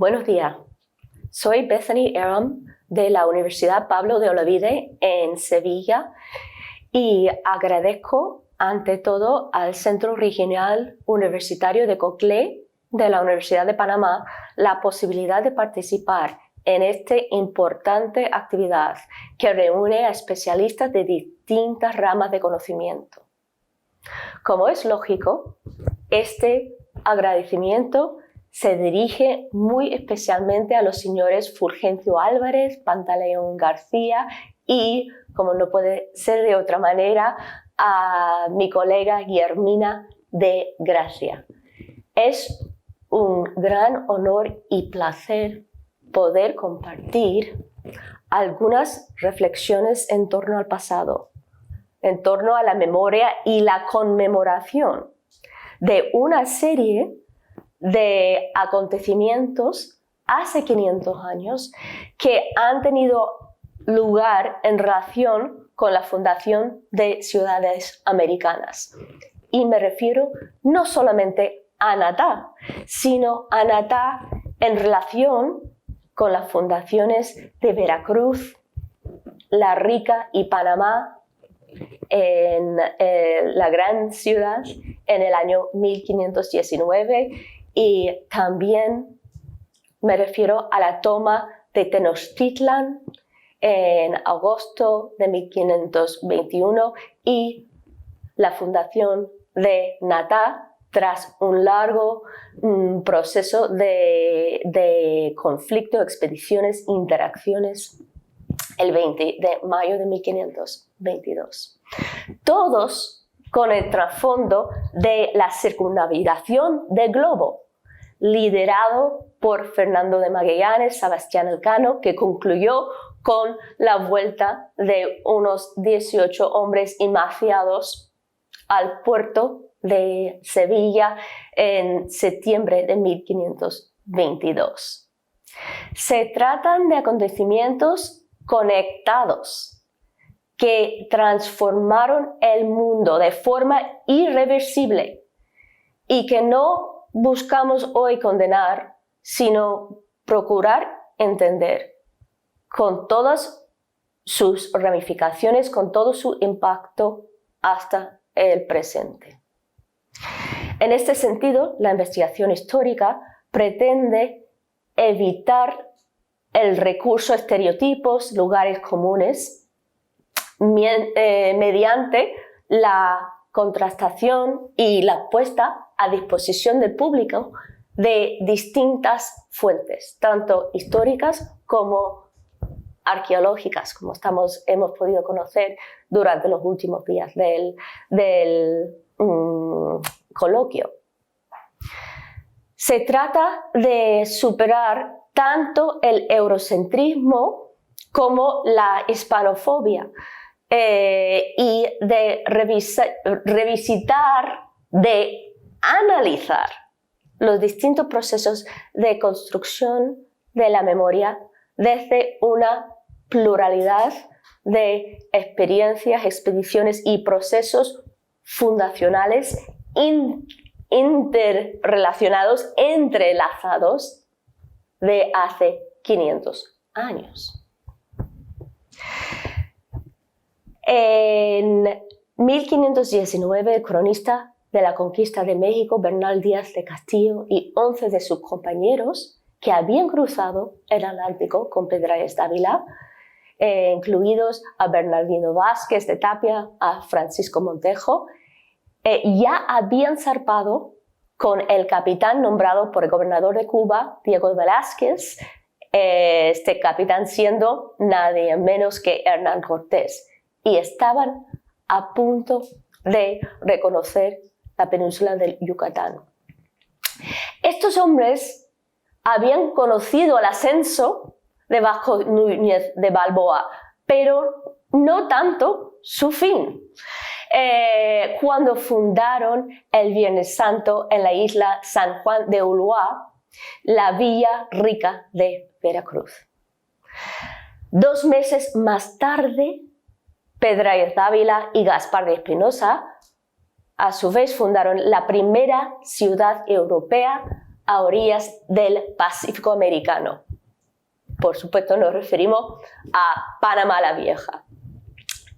Buenos días, soy Bethany Aram de la Universidad Pablo de Olavide en Sevilla y agradezco ante todo al Centro Regional Universitario de Coclé de la Universidad de Panamá la posibilidad de participar en esta importante actividad que reúne a especialistas de distintas ramas de conocimiento. Como es lógico, este agradecimiento se dirige muy especialmente a los señores Fulgencio Álvarez, Pantaleón García y, como no puede ser de otra manera, a mi colega Guillermina de Gracia. Es un gran honor y placer poder compartir algunas reflexiones en torno al pasado, en torno a la memoria y la conmemoración de una serie de acontecimientos hace 500 años que han tenido lugar en relación con la fundación de ciudades americanas. Y me refiero no solamente a Natá, sino a Natá en relación con las fundaciones de Veracruz, La Rica y Panamá en la gran ciudad en el año 1519 y también me refiero a la toma de Tenochtitlan en agosto de 1521 y la fundación de Natá tras un largo proceso de conflicto, expediciones, interacciones, el 20 de mayo de 1522. Todos con el trasfondo de la circunnavegación del globo, liderado por Fernando de Magallanes, Sebastián Elcano, que concluyó con la vuelta de unos 18 hombres inmafiados al puerto de Sevilla en septiembre de 1522. Se tratan de acontecimientos conectados que transformaron el mundo de forma irreversible y que no buscamos hoy condenar, sino procurar entender con todas sus ramificaciones, con todo su impacto hasta el presente. En este sentido, la investigación histórica pretende evitar el recurso a estereotipos, lugares comunes, mediante la contrastación y la puesta a disposición del público de distintas fuentes, tanto históricas como arqueológicas, como hemos podido conocer durante los últimos días del coloquio. Se trata de superar tanto el eurocentrismo como la hispanofobia y de revisitar, de analizar los distintos procesos de construcción de la memoria desde una pluralidad de experiencias, expediciones y procesos fundacionales interrelacionados, entrelazados de hace 500 años. En 1519, el cronista de la conquista de México, Bernal Díaz de Castillo, y 11 de sus compañeros que habían cruzado el Atlántico con Pedralbes Dávila, incluidos a Bernardino Vázquez de Tapia, a Francisco Montejo, ya habían zarpado con el capitán nombrado por el gobernador de Cuba, Diego Velázquez, este capitán siendo nadie menos que Hernán Cortés, y estaban a punto de reconocer la península del Yucatán. Estos hombres habían conocido el ascenso de Vasco Núñez de Balboa, pero no tanto su fin. Cuando fundaron el Viernes Santo en la isla San Juan de Ulúa, la Villa Rica de Veracruz. 2 meses más tarde, Pedralbes Dávila y Gaspar de Espinosa, a su vez, fundaron la primera ciudad europea a orillas del Pacífico americano. Por supuesto, nos referimos a Panamá la Vieja.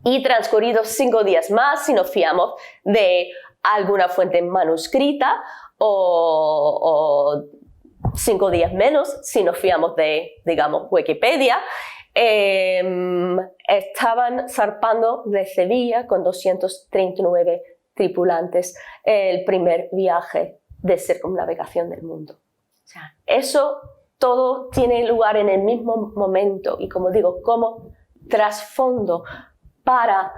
Y transcurridos 5 días más, si nos fiamos de alguna fuente manuscrita, o 5 días menos, si nos fiamos de, digamos, Wikipedia, estaban zarpando de Sevilla con 239 tripulantes el primer viaje de circunnavegación del mundo. O sea, eso todo tiene lugar en el mismo momento y, como digo, como trasfondo para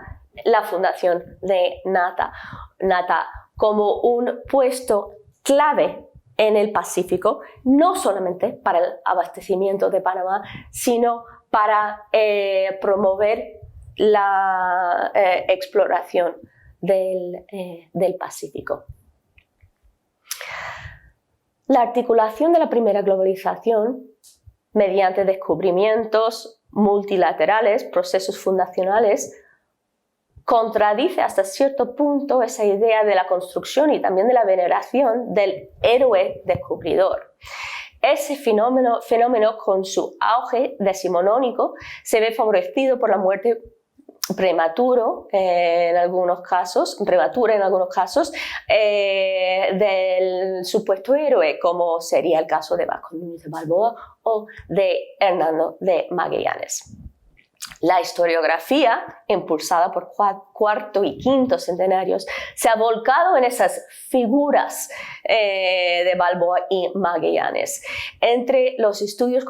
la fundación de NATA. NATA como un puesto clave en el Pacífico, no solamente para el abastecimiento de Panamá, sino para promover la exploración del Pacífico. La articulación de la primera globalización mediante descubrimientos multilaterales, procesos fundacionales, contradice hasta cierto punto esa idea de la construcción y también de la veneración del héroe descubridor. Ese fenómeno con su auge decimonónico se ve favorecido por la muerte prematura en algunos casos, del supuesto héroe, como sería el caso de Vasco Núñez de Balboa o de Hernando de Magallanes. La historiografía, impulsada por cuarto y quinto centenarios, se ha volcado en esas figuras de Balboa y Magallanes. Entre los estudios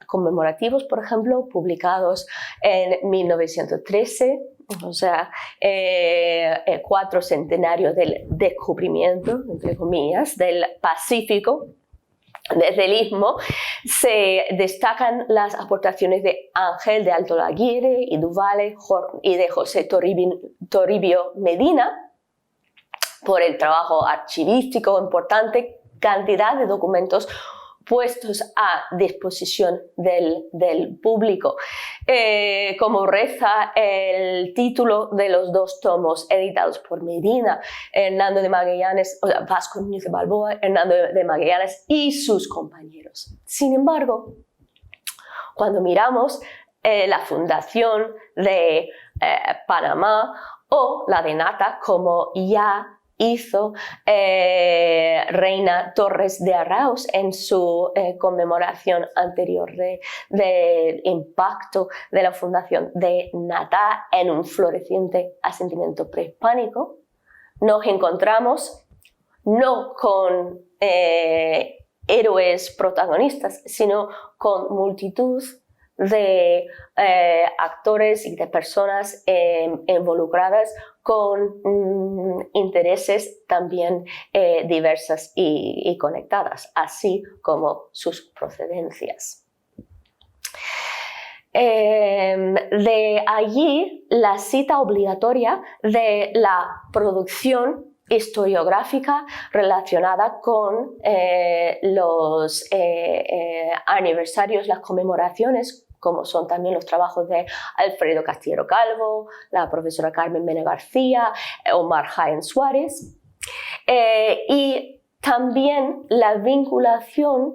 conmemorativos, por ejemplo, publicados en 1913, o sea, 4 centenarios del descubrimiento, entre comillas, del Pacífico, desde el Istmo, se destacan las aportaciones de Ángel de Alto Laguirre y Duvale y de José Toribio Medina por el trabajo archivístico, importante cantidad de documentos puestos a disposición del público. Como reza el título de los 2 tomos editados por Medina, Hernando de Magallanes, o sea, Vasco Núñez de Balboa, Hernando de Magallanes y sus compañeros. Sin embargo, cuando miramos la fundación de Panamá o la de NATA, como ya hizo Reina Torres de Arauz en su conmemoración anterior del impacto de la fundación de NATA en un floreciente asentamiento prehispánico, nos encontramos no con héroes protagonistas, sino con multitud de actores y de personas involucradas con intereses también diversas y conectadas, así como sus procedencias. De allí la cita obligatoria de la producción historiográfica relacionada con los aniversarios, las conmemoraciones, como son también los trabajos de Alfredo Castillero Calvo, la profesora Carmen Mena García, Omar Jaén Suárez, y también la vinculación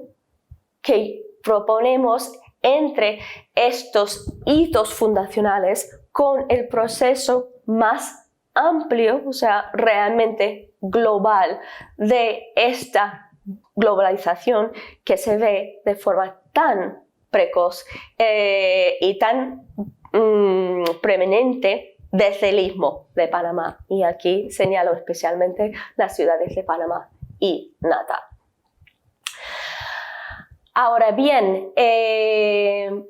que proponemos entre estos hitos fundacionales con el proceso más amplio, o sea, realmente global, de esta globalización que se ve de forma tan precoz y tan preeminente desde el Istmo de Panamá. Y aquí señalo especialmente las ciudades de Panamá y NATA. Ahora bien,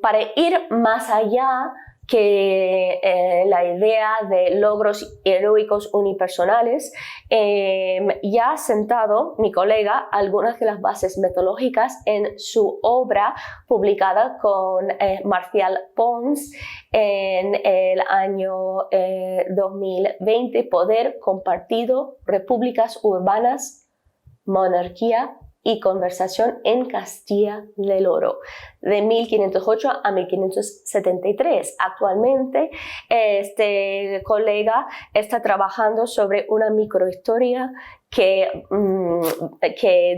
para ir más allá que la idea de logros heroicos unipersonales, ya ha sentado mi colega algunas de las bases metodológicas en su obra publicada con Marcial Pons en el año 2020, Poder Compartido, Repúblicas Urbanas, Monarquía y conversación en Castilla del Oro, de 1508 a 1573. Actualmente, este colega está trabajando sobre una microhistoria que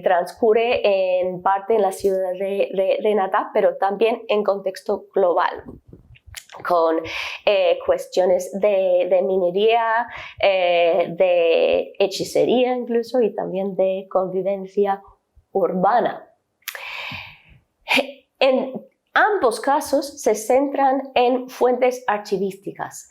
transcurre en parte en la ciudad de Natá, pero también en contexto global, con cuestiones de minería, de hechicería incluso, y también de convivencia urbana. En ambos casos se centran en fuentes archivísticas,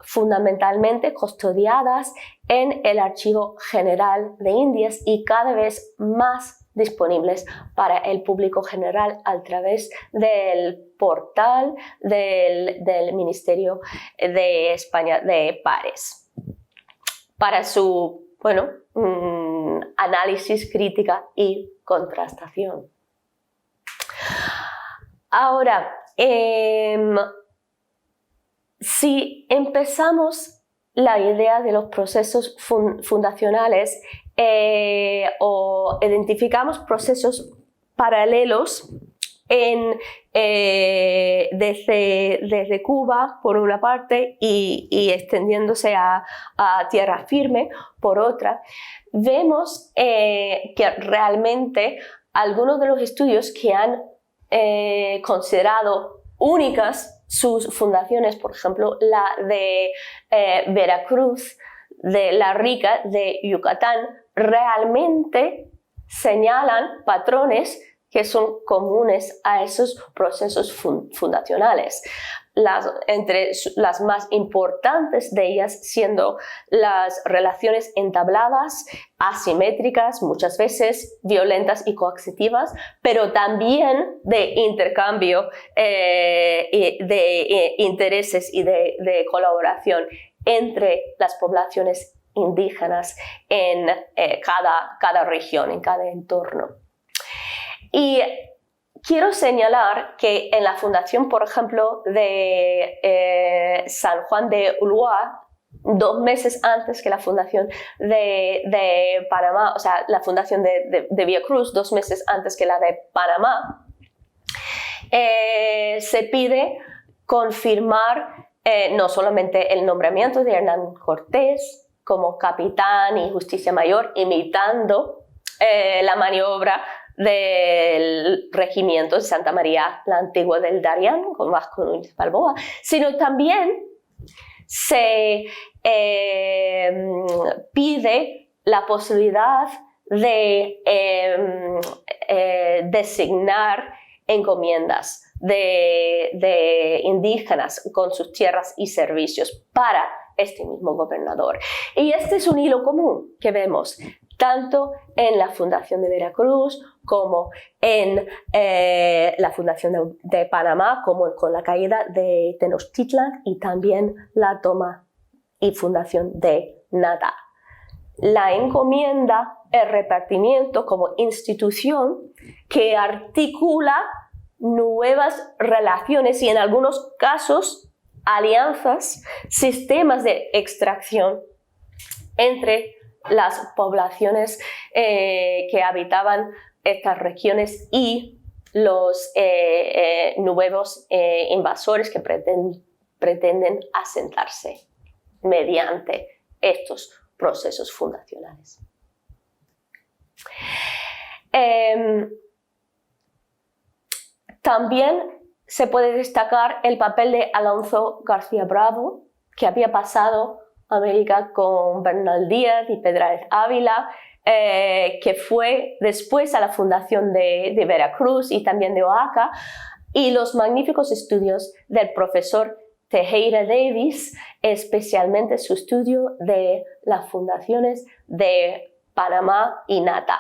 fundamentalmente custodiadas en el Archivo General de Indias y cada vez más disponibles para el público general a través del portal del Ministerio de España de Pares, para su análisis, crítica y contrastación. Ahora, si empezamos la idea de los procesos fundacionales o identificamos procesos paralelos desde Cuba por una parte y extendiéndose a tierra firme por otra, vemos que realmente algunos de los estudios que han considerado únicas sus fundaciones, por ejemplo la de Veracruz, de La Rica, de Yucatán, realmente señalan patrones que son comunes a esos procesos fundacionales. Entre las más importantes de ellas siendo las relaciones entabladas, asimétricas, muchas veces violentas y coactivas, pero también de intercambio de intereses y de colaboración entre las poblaciones indígenas en cada región, en cada entorno. Y quiero señalar que en la fundación, por ejemplo, de San Juan de Ulúa, 2 meses antes que la fundación de Panamá, o sea, la fundación de Veracruz, 2 meses antes que la de Panamá, se pide confirmar no solamente el nombramiento de Hernán Cortés como capitán y justicia mayor, imitando la maniobra del regimiento de Santa María la Antigua del Darién con Vasco Núñez Balboa, sino también se pide la posibilidad de designar encomiendas de indígenas con sus tierras y servicios para este mismo gobernador. Y este es un hilo común que vemos tanto en la fundación de Veracruz como en la fundación de Panamá, como con la caída de Tenochtitlan y también la toma y fundación de Natá. La encomienda, el repartimiento como institución que articula nuevas relaciones y en algunos casos alianzas, sistemas de extracción entre las poblaciones que habitaban estas regiones y los nuevos invasores que pretenden asentarse mediante estos procesos fundacionales. También se puede destacar el papel de Alonso García Bravo, que había pasado América con Bernal Díaz y Pedralbes Ávila, que fue después a la fundación de Veracruz y también de Oaxaca, y los magníficos estudios del profesor Tejera Davis, especialmente su estudio de las fundaciones de Panamá y Natá,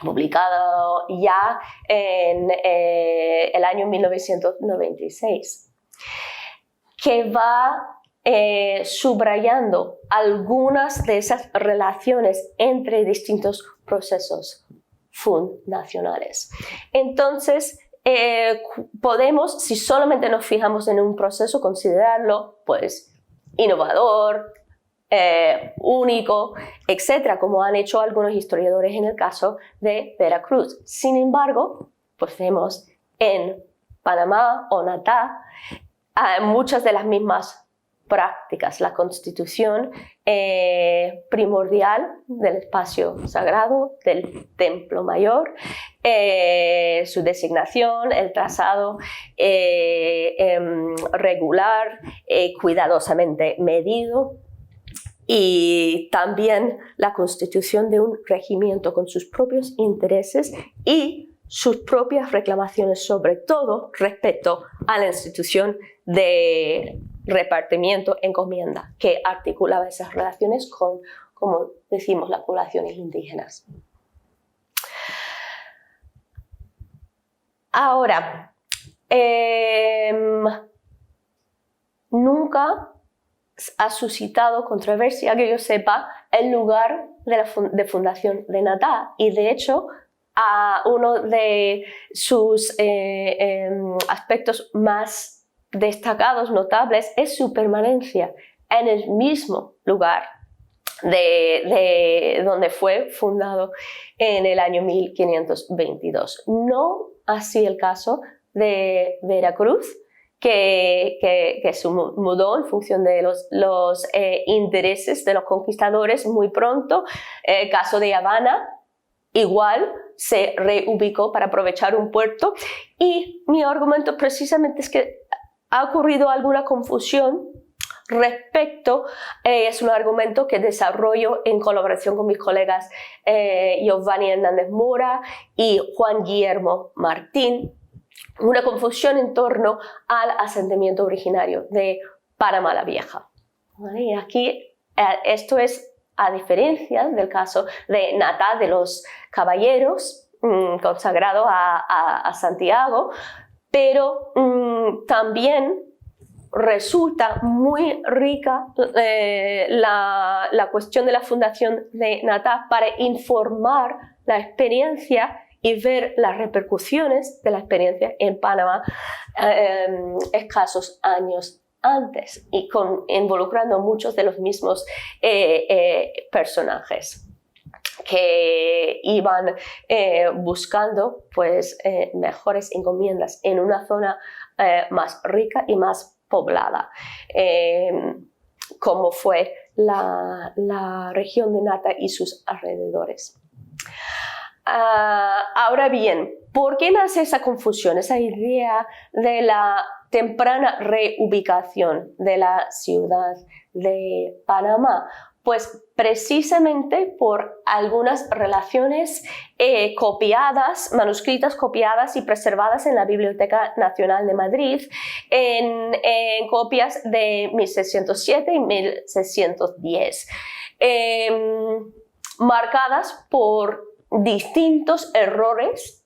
publicado ya en el año 1996, que va subrayando algunas de esas relaciones entre distintos procesos fundacionales. Entonces, podemos, si solamente nos fijamos en un proceso, considerarlo pues innovador, único, etcétera, como han hecho algunos historiadores en el caso de Veracruz. Sin embargo, pues vemos en Panamá o Natá muchas de las mismas prácticas, la constitución primordial del espacio sagrado, del templo mayor, su designación, el trazado regular, cuidadosamente medido, y también la constitución de un regimiento con sus propios intereses y sus propias reclamaciones, sobre todo respecto a la institución de repartimiento encomienda, que articulaba esas relaciones con, como decimos, las poblaciones indígenas. Ahora, nunca ha suscitado controversia, que yo sepa, el lugar de fundación de Natá, y de hecho uno de sus aspectos más destacados, notables, es su permanencia en el mismo lugar de donde fue fundado en el año 1522. No así el caso de Veracruz, que se mudó en función de los intereses de los conquistadores muy pronto. El caso de Habana igual se reubicó para aprovechar un puerto, y mi argumento precisamente es que ha ocurrido alguna confusión respecto, es un argumento que desarrollo en colaboración con mis colegas Giovanni Hernández Mora y Juan Guillermo Martín, una confusión en torno al asentamiento originario de Panamá la Vieja. Y aquí esto es a diferencia del caso de Natá de los Caballeros, consagrado a Santiago, pero también resulta muy rica la cuestión de la fundación de Natá para informar la experiencia y ver las repercusiones de la experiencia en Panamá escasos años antes, y involucrando muchos de los mismos personajes que iban buscando pues, mejores encomiendas en una zona más rica y más poblada, como fue la región de Natá y sus alrededores. Ahora bien, ¿por qué nace esa confusión, esa idea de la temprana reubicación de la ciudad de Panamá? Pues precisamente por algunas relaciones copiadas, manuscritas copiadas y preservadas en la Biblioteca Nacional de Madrid, en copias de 1607 y 1610, marcadas por distintos errores,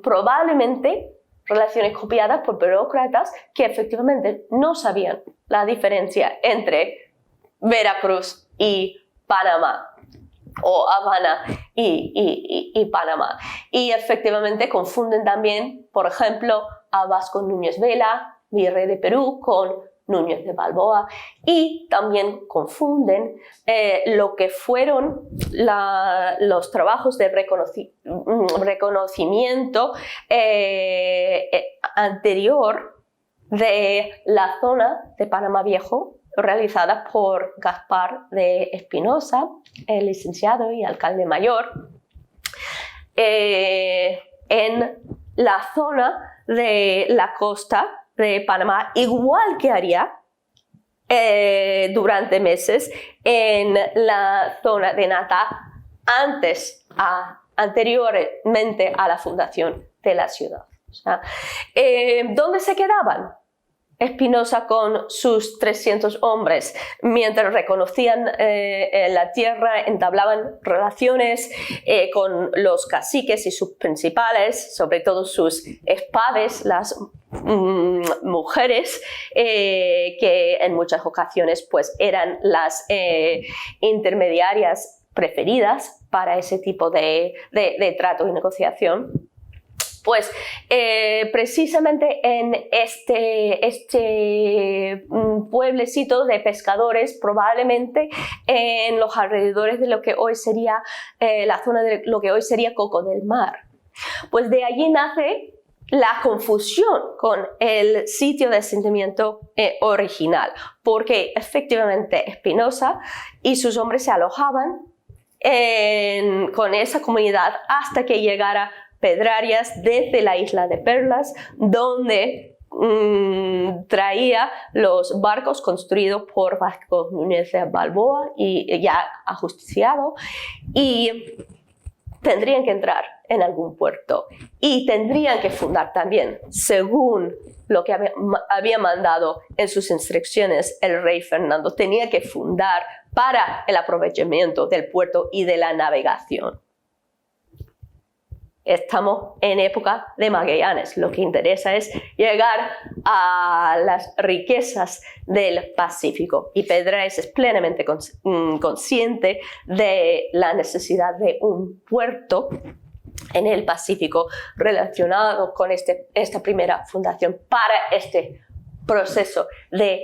probablemente relaciones copiadas por burócratas que efectivamente no sabían la diferencia entre Veracruz y Panamá, o Habana y Panamá. Y efectivamente confunden también, por ejemplo, a Vasco Núñez Vela, virrey de Perú, con Núñez de Balboa, y también confunden lo que fueron los trabajos de reconocimiento anterior de la zona de Panamá Viejo, realizada por Gaspar de Espinosa, el licenciado y alcalde mayor, en la zona de la costa de Panamá, igual que haría durante meses en la zona de Natá anteriormente a la fundación de la ciudad. O sea, ¿dónde se quedaban? Espinosa con sus 300 hombres, mientras reconocían la tierra, entablaban relaciones con los caciques y sus principales, sobre todo sus espades, las mujeres, que en muchas ocasiones pues, eran las intermediarias preferidas para ese tipo de trato y negociación. Pues precisamente en este pueblecito de pescadores, probablemente en los alrededores de lo que hoy sería la zona de lo que hoy sería Coco del Mar. Pues de allí nace la confusión con el sitio de asentamiento original, porque efectivamente Espinosa y sus hombres se alojaban con esa comunidad hasta que llegara Pedrarias desde la isla de Perlas, donde traía los barcos construidos por Vasco Núñez de Balboa y ya ajusticiado, y tendrían que entrar en algún puerto y tendrían que fundar también, según lo que había mandado en sus instrucciones el rey Fernando, tenía que fundar para el aprovechamiento del puerto y de la navegación. Estamos en época de Magallanes, lo que interesa es llegar a las riquezas del Pacífico, y Pedrarias es plenamente consciente de la necesidad de un puerto en el Pacífico relacionado con esta primera fundación para este proceso de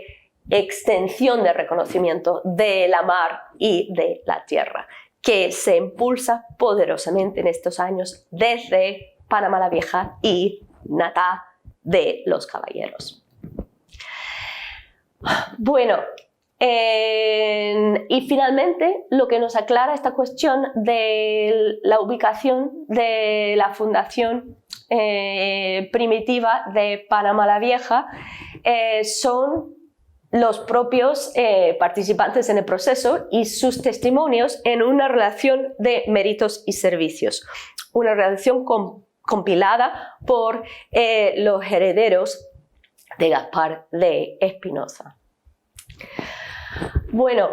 extensión de reconocimiento de la mar y de la tierra, que se impulsa poderosamente en estos años desde Panamá la Vieja y Natá de los Caballeros. Bueno, y finalmente lo que nos aclara esta cuestión de la ubicación de la fundación primitiva de Panamá la Vieja son los propios participantes en el proceso y sus testimonios en una relación de méritos y servicios, una relación compilada por los herederos de Gaspar de Espinosa. Bueno,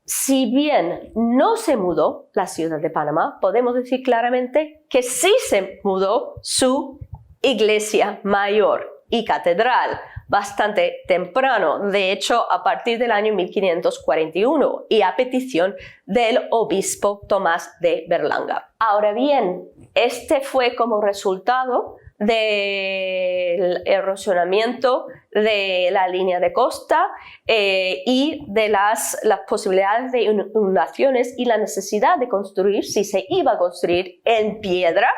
si bien no se mudó la ciudad de Panamá, podemos decir claramente que sí se mudó su iglesia mayor y catedral, bastante temprano, de hecho a partir del año 1541 y a petición del obispo Tomás de Berlanga. Ahora bien, este fue como resultado del erosionamiento de la línea de costa y de las posibilidades de inundaciones y la necesidad de construir, si se iba a construir en piedra,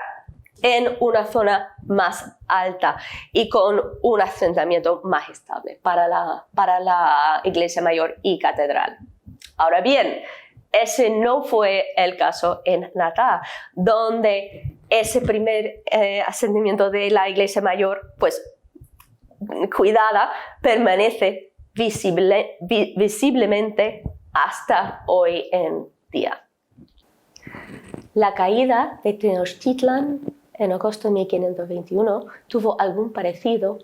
en una zona más alta y con un asentamiento más estable para la iglesia mayor y catedral. Ahora bien, ese no fue el caso en Natá, donde ese primer asentamiento de la iglesia mayor, pues cuidada, permanece visiblemente hasta hoy en día. La caída de Tenochtitlan en agosto de 1521 tuvo algún parecido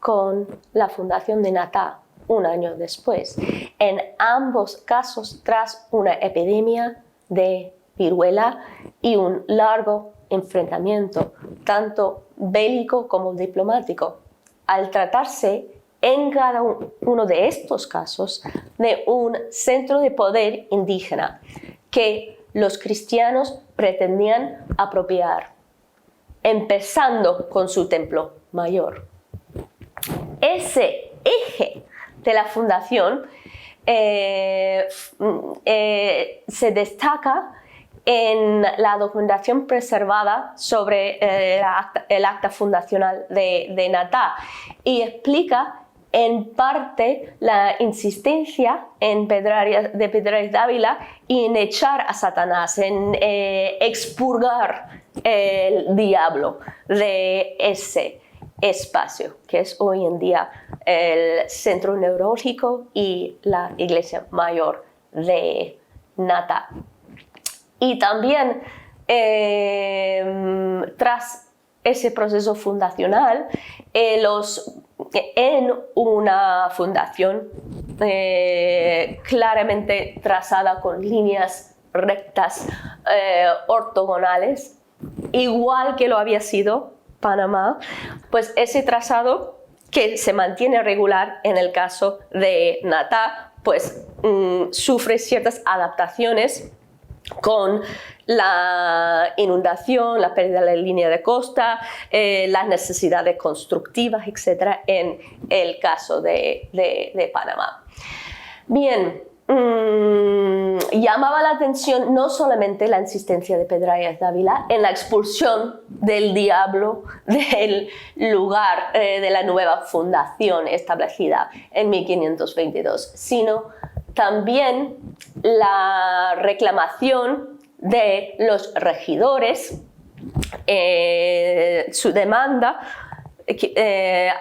con la fundación de Natá un año después, en ambos casos tras una epidemia de viruela y un largo enfrentamiento, tanto bélico como diplomático, al tratarse en cada uno de estos casos de un centro de poder indígena que los cristianos pretendían apropiar, empezando con su templo mayor. Ese eje de la fundación se destaca en la documentación preservada sobre el acta fundacional de Natá y explica en parte la insistencia de Pedrarias Dávila en echar a Satanás, en expurgar el diablo de ese espacio, que es hoy en día el centro neurálgico y la iglesia mayor de Natá. Y también tras ese proceso fundacional, en una fundación claramente trazada con líneas rectas ortogonales, igual que lo había sido Panamá, pues ese trazado que se mantiene regular en el caso de Natá, pues sufre ciertas adaptaciones con la inundación, la pérdida de la línea de costa, las necesidades constructivas, etc., en el caso de Panamá. Bien, llamaba la atención no solamente la insistencia de Pedrallas Dávila en la expulsión del diablo del lugar de la nueva fundación establecida en 1522, sino también la reclamación de los regidores, su demanda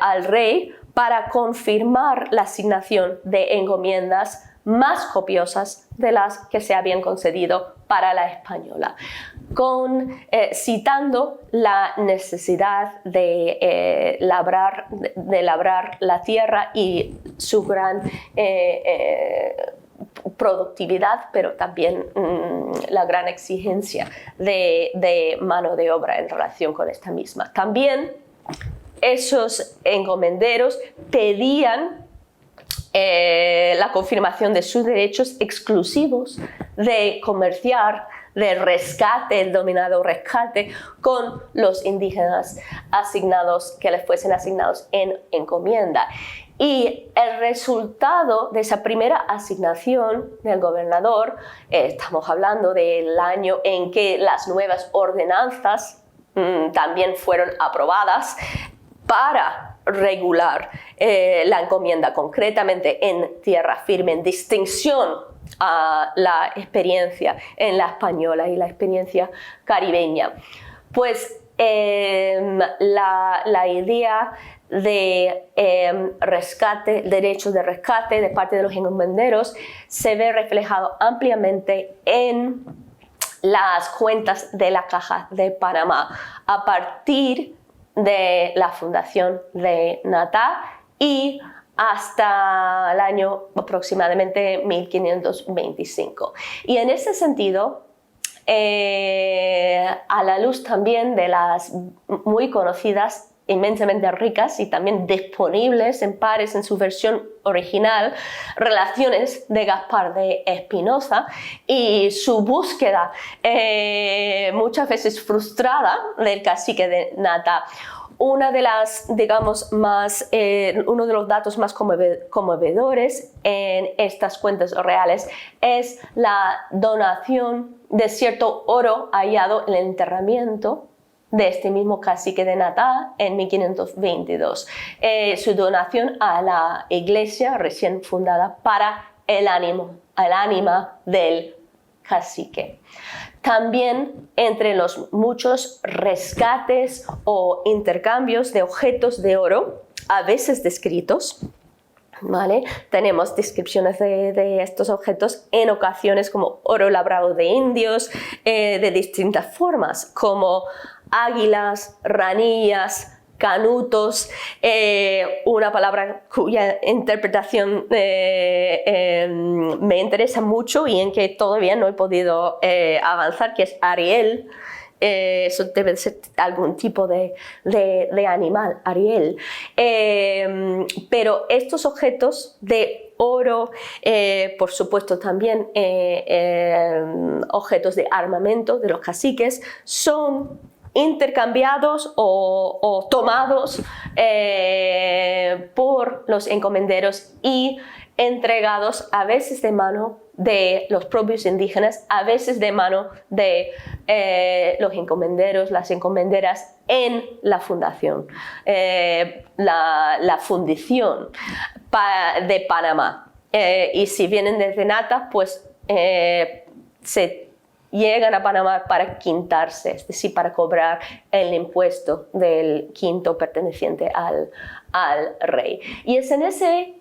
al rey para confirmar la asignación de encomiendas más copiosas de las que se habían concedido para la española, citando la necesidad de labrar la tierra y su gran productividad, pero también la gran exigencia de mano de obra en relación con esta misma. También esos encomenderos pedían la confirmación de sus derechos exclusivos de comerciar, de rescate, el denominado rescate, con los indígenas asignados, que les fuesen asignados en encomienda. Y el resultado de esa primera asignación del gobernador, estamos hablando del año en que las nuevas ordenanzas también fueron aprobadas para regular la encomienda concretamente en tierra firme, en distinción a la experiencia en la española y la experiencia caribeña. Pues la idea de rescate, derechos de rescate de parte de los encomenderos se ve reflejado ampliamente en las cuentas de la Caja de Panamá a partir de la fundación de Natá y hasta el año aproximadamente 1525. Y en ese sentido, a la luz también de las muy conocidas, inmensamente ricas y también disponibles en pares en su versión original, relaciones de Gaspar de Espinosa y su búsqueda muchas veces frustrada del cacique de Natá. Una de las, digamos, uno de los datos más conmovedores en estas cuentas reales es la donación de cierto oro hallado en el enterramiento de este mismo cacique de Natá en 1522. Su donación a la iglesia recién fundada para el ánima del cacique. También entre los muchos rescates o intercambios de objetos de oro, a veces descritos, ¿vale? Tenemos descripciones de estos objetos en ocasiones como oro labrado de indios, de distintas formas, como águilas, ranillas, canutos, una palabra cuya interpretación me interesa mucho y en que todavía no he podido avanzar, que es Ariel. Eso debe ser algún tipo de animal, Ariel. Pero estos objetos de oro, por supuesto también objetos de armamento de los caciques, son intercambiados o tomados por los encomenderos y entregados a veces de mano de los propios indígenas, a veces de mano de los encomenderos, las encomenderas en la fundación, la fundición de Panamá. Y si vienen desde Natá, pues se llegan a Panamá para quintarse, es decir, para cobrar el impuesto del quinto perteneciente al rey. Y es en ese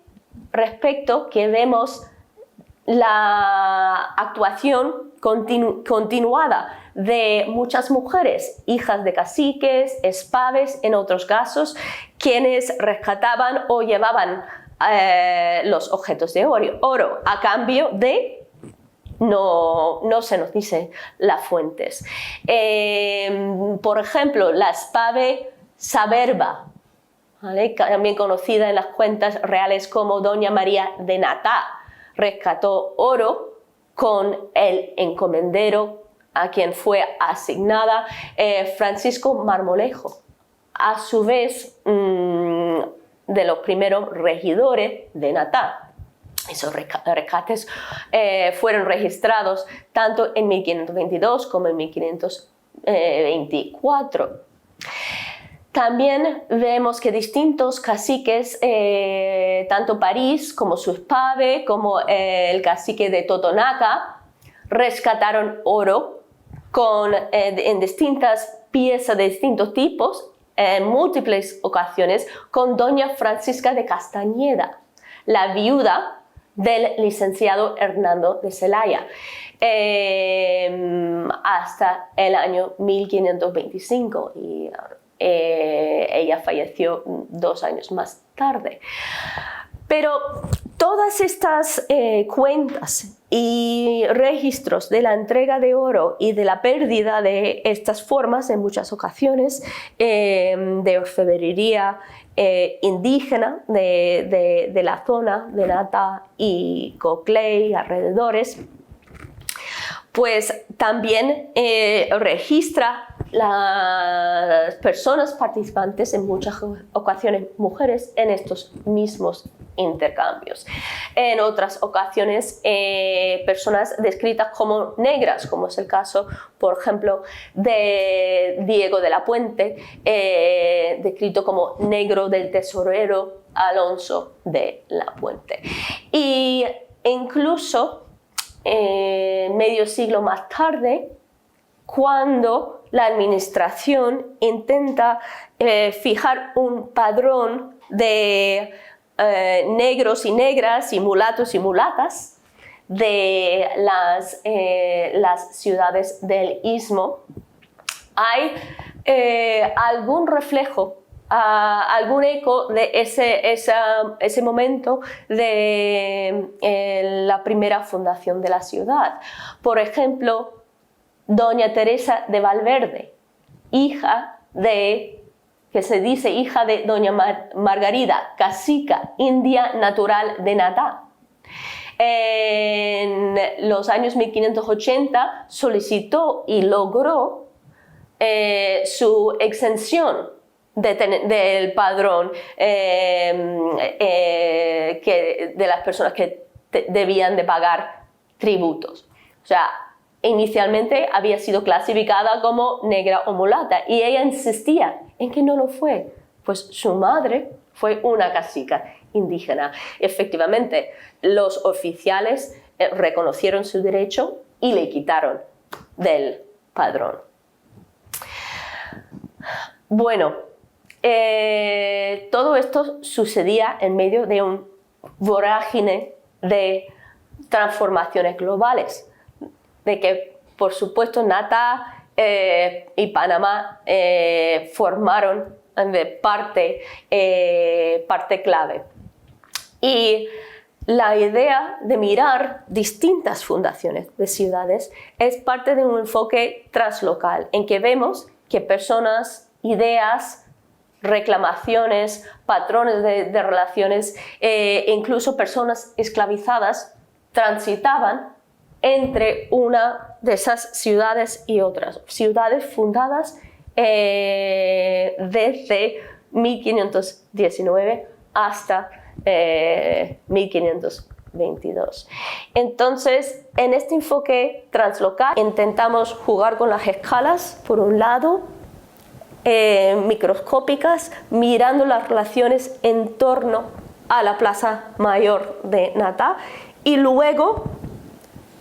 respecto que vemos la actuación continuada de muchas mujeres, hijas de caciques, espaves en otros casos, quienes rescataban o llevaban los objetos de oro a cambio de... No se nos dice las fuentes. Por ejemplo, la espave Saberba, ¿vale? También conocida en las cuentas reales como Doña María de Natá, rescató oro con el encomendero a quien fue asignada Francisco Marmolejo, a su vez de los primeros regidores de Natá. Esos rescates fueron registrados tanto en 1522 como en 1524. También vemos que distintos caciques, tanto París como Suspave, como el cacique de Totonaca, rescataron oro en distintas piezas de distintos tipos, en múltiples ocasiones, con doña Francisca de Castañeda, la viuda del licenciado Hernando de Celaya, hasta el año 1525. Y ella falleció 2 años más tarde. Pero todas estas cuentas y registros de la entrega de oro y de la pérdida de estas formas en muchas ocasiones de orfebrería indígena de la zona de Natá y Coclé y alrededores, pues también registra las personas participantes, en muchas ocasiones mujeres, en estos mismos intercambios. En otras ocasiones personas descritas como negras, como es el caso, por ejemplo, de Diego de la Puente, descrito como negro del tesorero Alonso de la Puente. Y incluso medio siglo más tarde, cuando la administración intenta fijar un padrón de negros y negras y mulatos y mulatas de las ciudades del Istmo, hay algún reflejo, algún eco de ese momento de la primera fundación de la ciudad. Por ejemplo, doña Teresa de Valverde, que se dice hija de doña Margarida, cacica india natural de Natá. En los años 1580 solicitó y logró su exención del padrón de las personas que debían de pagar tributos. O sea, inicialmente había sido clasificada como negra o mulata y ella insistía en que no lo fue, pues su madre fue una cacica indígena. Efectivamente, los oficiales reconocieron su derecho y le quitaron del padrón. Bueno, todo esto sucedía en medio de un vorágine de transformaciones globales, de que, por supuesto, Natá y Panamá formaron parte clave. Y la idea de mirar distintas fundaciones de ciudades es parte de un enfoque translocal, en que vemos que personas, ideas, reclamaciones, patrones de relaciones, incluso personas esclavizadas, transitaban entre una de esas ciudades y otras. Ciudades fundadas desde 1519 hasta 1522. Entonces, en este enfoque translocal intentamos jugar con las escalas, por un lado, microscópicas, mirando las relaciones en torno a la Plaza Mayor de Natá, y luego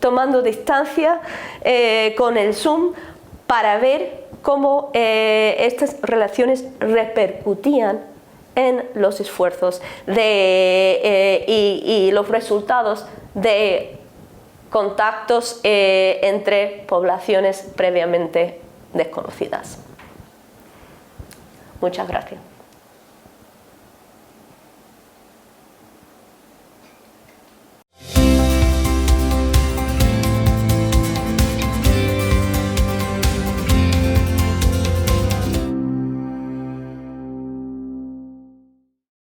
tomando distancia con el zoom para ver cómo estas relaciones repercutían en los esfuerzos y los resultados de contactos entre poblaciones previamente desconocidas. Muchas gracias.